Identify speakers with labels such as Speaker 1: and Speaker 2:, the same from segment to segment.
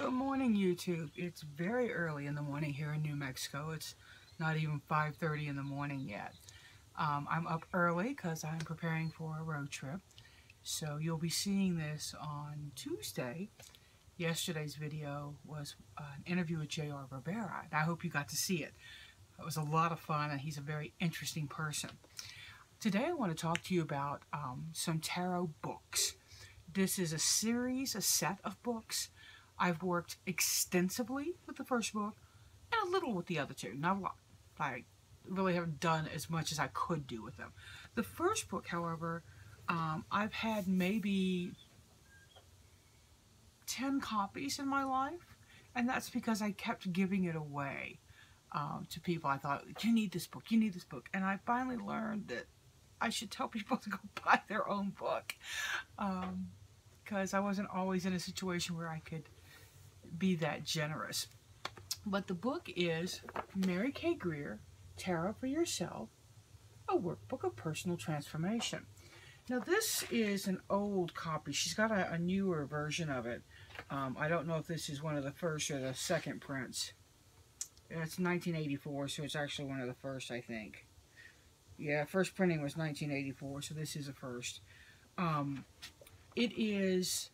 Speaker 1: Good morning, YouTube. It's very early in the morning here in New Mexico. It's not even 5:30 in the morning yet. I'm up early because I'm preparing for a road trip. So you'll be seeing this on Tuesday. Yesterday's video was an interview with J.R. Rivera, and I hope you got to see it. It was a lot of fun, and he's a very interesting person. Today I want to talk to you about some tarot books. This is a set of books. I've worked extensively with the first book and a little with the other two. Not a lot. I really haven't done as much as I could do with them. The first book, however, I've had maybe 10 copies in my life, and that's because I kept giving it away to people. I thought, you need this book, you need this book. And I finally learned that I should tell people to go buy their own book, because I wasn't always in a situation where I could be that generous. But the book is Mary K. Greer, Tarot for Yourself, a workbook of personal transformation. Now this is an old copy. She's got a newer version of it. I don't know if this is one of the first or the second prints. It's 1984, so it's actually one of the first, I think. Yeah, first printing was 1984, so this is a first. It is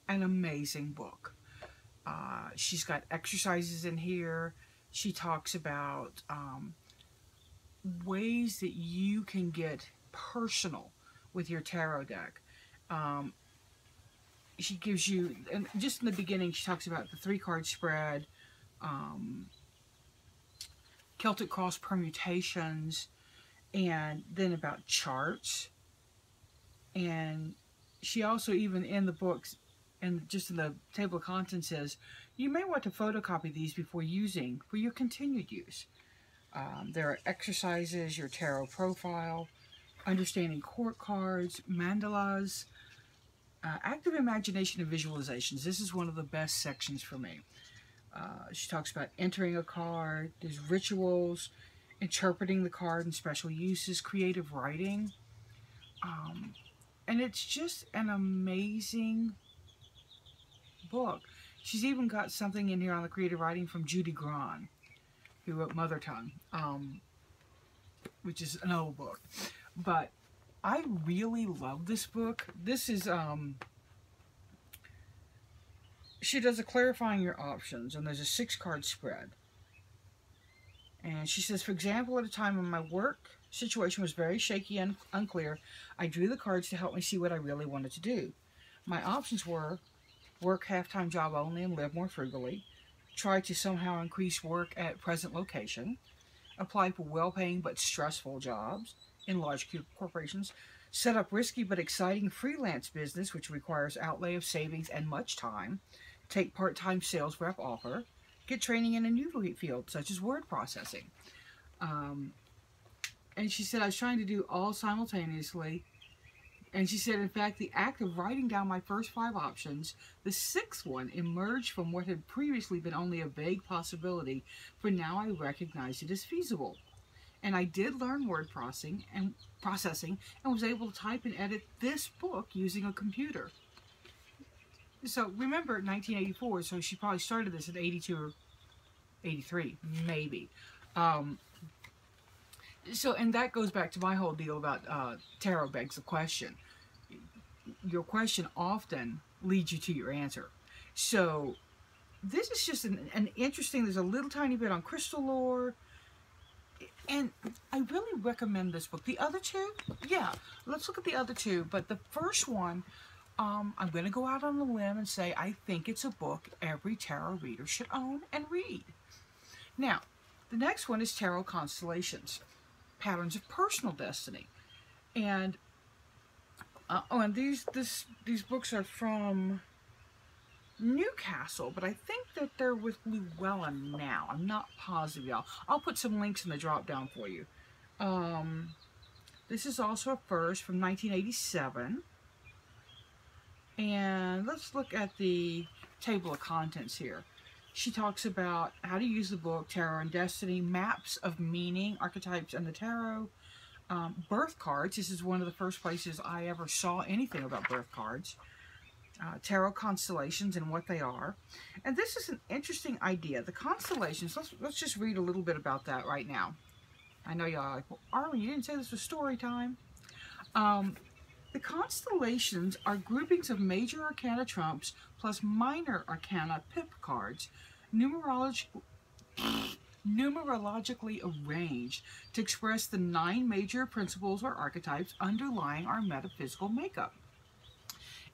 Speaker 1: an amazing book. She's got exercises in here. She talks about ways that you can get personal with your tarot deck. She gives you, and just in the beginning, she talks about the 3-card spread, Celtic cross permutations, and then about charts. And she also, even in the books, and just in the table of contents, says you may want to photocopy these before using for your continued use. There are exercises, your tarot profile, understanding court cards, mandalas, active imagination and visualizations. This is one of the best sections for me. She talks about entering a card, there's rituals, interpreting the card and special uses, creative writing. And it's just an amazing book. She's even got something in here on the creative writing from Judy Grahn, who wrote Mother Tongue, which is an old book. But I really love this book. This is, she does a clarifying your options, and there's a 6-card spread. And she says, for example, at a time when my work situation was very shaky and unclear, I drew the cards to help me see what I really wanted to do. My options were work half-time job only and live more frugally, try to somehow increase work at present location, apply for well-paying but stressful jobs in large corporations, set up risky but exciting freelance business which requires outlay of savings and much time, take part-time sales rep offer, get training in a new field such as word processing. And she said I was trying to do all simultaneously. And she said, in fact, the act of writing down my first 5 options, the 6th one emerged from what had previously been only a vague possibility, for now I recognize it as feasible. And I did learn word processing and was able to type and edit this book using a computer. So remember, 1984, so she probably started this at 82 or 83, maybe. And that goes back to my whole deal about tarot begs the question. Your question often leads you to your answer. So this is just an interesting, there's a little tiny bit on crystal lore. And I really recommend this book. The other two, yeah, let's look at the other two. But the first one, I'm going to go out on a limb and say I think it's a book every tarot reader should own and read. Now, the next one is Tarot Constellations, Patterns of Personal Destiny. And and these books are from Newcastle, but I think that they're with Llewellyn now. I'm not positive, y'all. I'll put some links in the drop down for you. This is also a first from 1987. And let's look at the table of contents here. She talks about how to use the book, Tarot and Destiny, maps of meaning, archetypes, and the tarot, birth cards. This is one of the first places I ever saw anything about birth cards. tarot constellations and what they are. And this is an interesting idea. The constellations, let's just read a little bit about that right now. I know y'all are like, well, Arwen, you didn't say this was story time. The constellations are groupings of major arcana trumps plus minor arcana pip cards, numerologically arranged to express the 9 major principles or archetypes underlying our metaphysical makeup.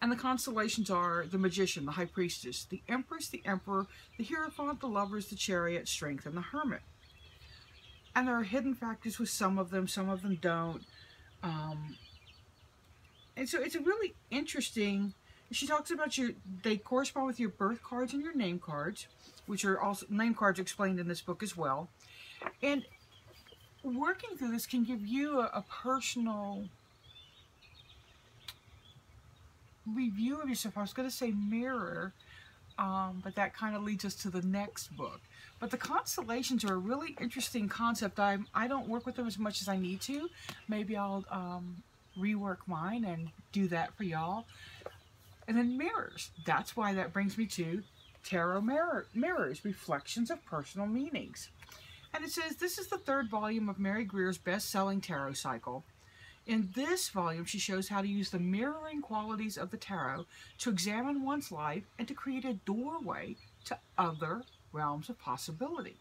Speaker 1: And the constellations are the Magician, the High Priestess, the Empress, the Emperor, the Hierophant, the Lovers, the Chariot, Strength, and the Hermit. And there are hidden factors with some of them don't. And so it's a really interesting, she talks about they correspond with your birth cards and your name cards, which are also, name cards explained in this book as well. And working through this can give you a personal review of yourself. I was going to say mirror, but that kind of leads us to the next book. But the constellations are a really interesting concept. I don't work with them as much as I need to. Maybe I'll rework mine and do that for y'all. And then mirrors. That's why that brings me to Tarot Mirrors, Reflections of Personal Meanings. And it says, this is the 3rd volume of Mary Greer's best-selling tarot cycle. In this volume, she shows how to use the mirroring qualities of the tarot to examine one's life and to create a doorway to other realms of possibility.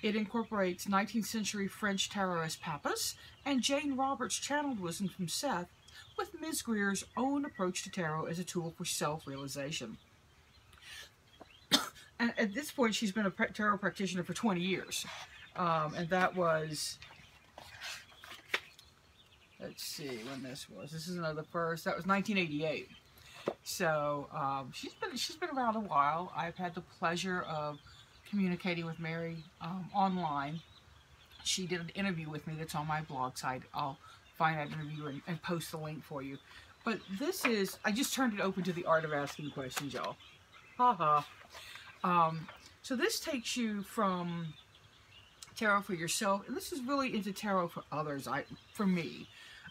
Speaker 1: It incorporates 19th century French tarotist Pappas and Jane Roberts' channeled wisdom from Seth with Ms. Greer's own approach to tarot as a tool for self-realization. And at this point, she's been a tarot practitioner for 20 years. And that was, let's see when this was. This is another first. That was 1988. So she's been around a while. I've had the pleasure of communicating with Mary online. She did an interview with me that's on my blog site. I'll find that interview and post the link for you. But this is, I just turned it open to the art of asking questions, y'all. Ha ha. So this takes you from tarot for yourself, and this is really into tarot for others. For me,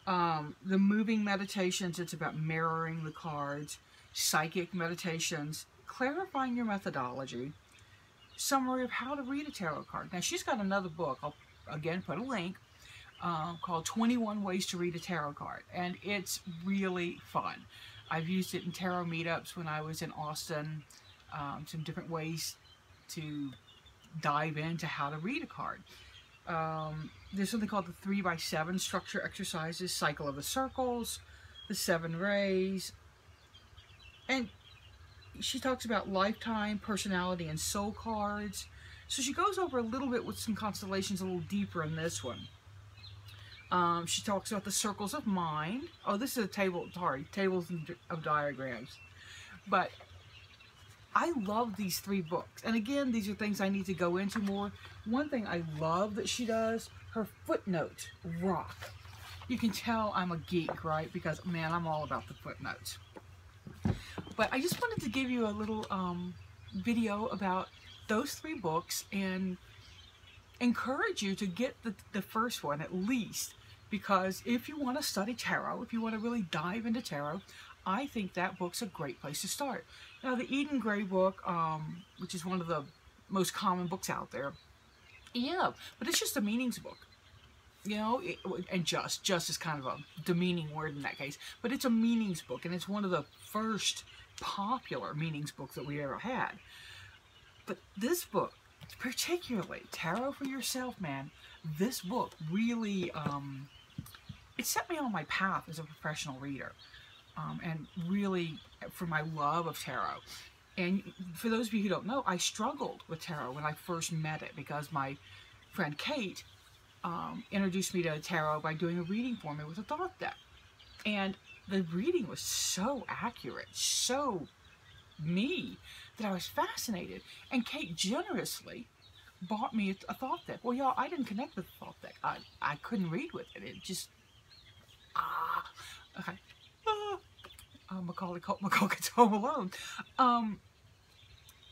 Speaker 1: the moving meditations, it's about mirroring the cards, psychic meditations, clarifying your methodology, summary of how to read a tarot card. Now she's got another book, I'll again put a link, called 21 Ways to Read a Tarot Card, and it's really fun. I've used it in tarot meetups when I was in Austin, some different ways to dive into how to read a card. There's something called the 3x7 structure exercises, cycle of the circles, the 7 rays, and she talks about lifetime, personality, and soul cards. So she goes over a little bit with some constellations a little deeper in this one. She talks about the circles of mind. Oh, this is a table, sorry, tables of diagrams. But I love these 3 books. And again, these are things I need to go into more. One thing I love that she does, her footnotes rock. You can tell I'm a geek, right? Because, man, I'm all about the footnotes. But I just wanted to give you a little video about those 3 books and encourage you to get the first one at least, because if you want to study tarot, if you want to really dive into tarot, I think that book's a great place to start. Now the Eden Gray book, which is one of the most common books out there, yeah, but it's just a meanings book. You know, and just is kind of a demeaning word in that case, but it's a meanings book, and it's one of the first popular meanings books that we ever had. But this book, particularly Tarot for Yourself, man, this book really, it set me on my path as a professional reader, and really for my love of tarot. And for those of you who don't know, I struggled with tarot when I first met it, because my friend Kate introduced me to tarot by doing a reading for me with a thought deck. And the reading was so accurate, so me, that I was fascinated. And Kate generously bought me a thought deck. Well, y'all, I didn't connect with the thought deck. I couldn't read with it. It just, okay. Macaulay gets home alone. And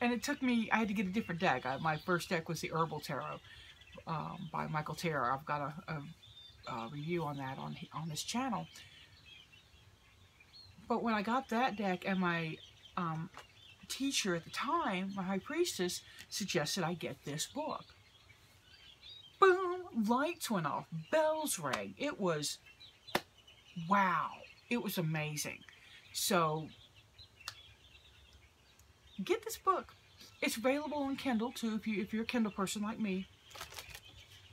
Speaker 1: it took me, I had to get a different deck. My first deck was the Herbal Tarot by Michael Terra. I've got a review on that on his channel. But when I got that deck, and my teacher at the time, my high priestess, suggested I get this book. Boom! Lights went off. Bells rang. It was, wow. It was amazing. So, get this book. It's available on Kindle, too, if you're a Kindle person like me.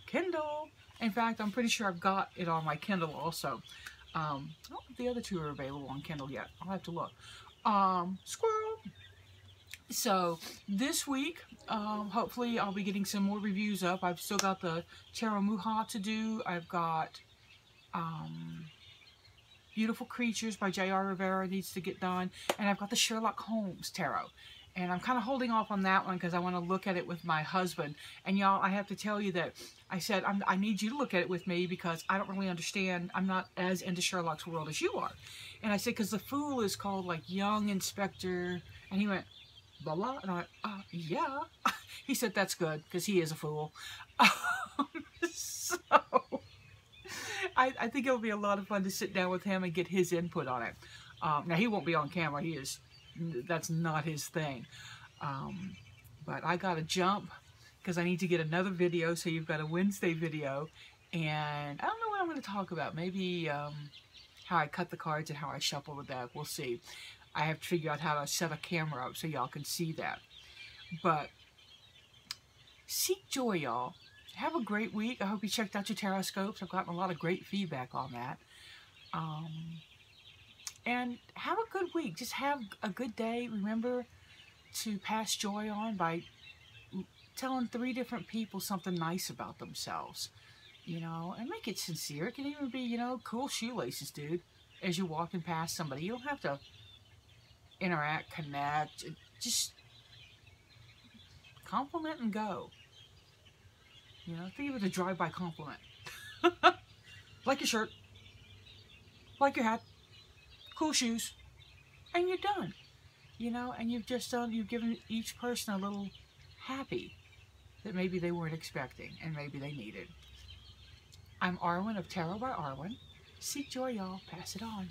Speaker 1: Kindle! In fact, I'm pretty sure I've got it on my Kindle also. I don't know if the other two are available on Kindle yet. I'll have to look. Squirrel! So, this week, hopefully I'll be getting some more reviews up. I've still got the Tarot Muha to do. I've got Beautiful Creatures by J.R. Rivera needs to get done. And I've got the Sherlock Holmes Tarot. And I'm kind of holding off on that one because I want to look at it with my husband. And y'all, I have to tell you that I said, I need you to look at it with me because I don't really understand. I'm not as into Sherlock's world as you are. And I said, because the Fool is called like Young Inspector. And he went, blah, blah. And I went, yeah. He said, that's good because he is a fool. So, I think it'll be a lot of fun to sit down with him and get his input on it. Now, he won't be on camera. That's not his thing. But I got to jump because I need to get another video. So you've got a Wednesday video. And I don't know what I'm going to talk about. Maybe how I cut the cards and how I shuffle the deck. We'll see. I have to figure out how to set a camera up so y'all can see that. But seek joy, y'all. Have a great week. I hope you checked out your tarot scopes. I've gotten a lot of great feedback on that. And have a good week. Just have a good day. Remember to pass joy on by telling 3 different people something nice about themselves. You know, and make it sincere. It can even be, you know, cool shoelaces, dude. As you're walking past somebody. You don't have to interact, connect. Just compliment and go. You know, think of it as a drive-by compliment. Like your shirt. Like your hat. Cool shoes. And you're done. You know, and you've given each person a little happy that maybe they weren't expecting and maybe they needed. I'm Arwen of Tarot by Arwen. Seek joy, y'all. Pass it on.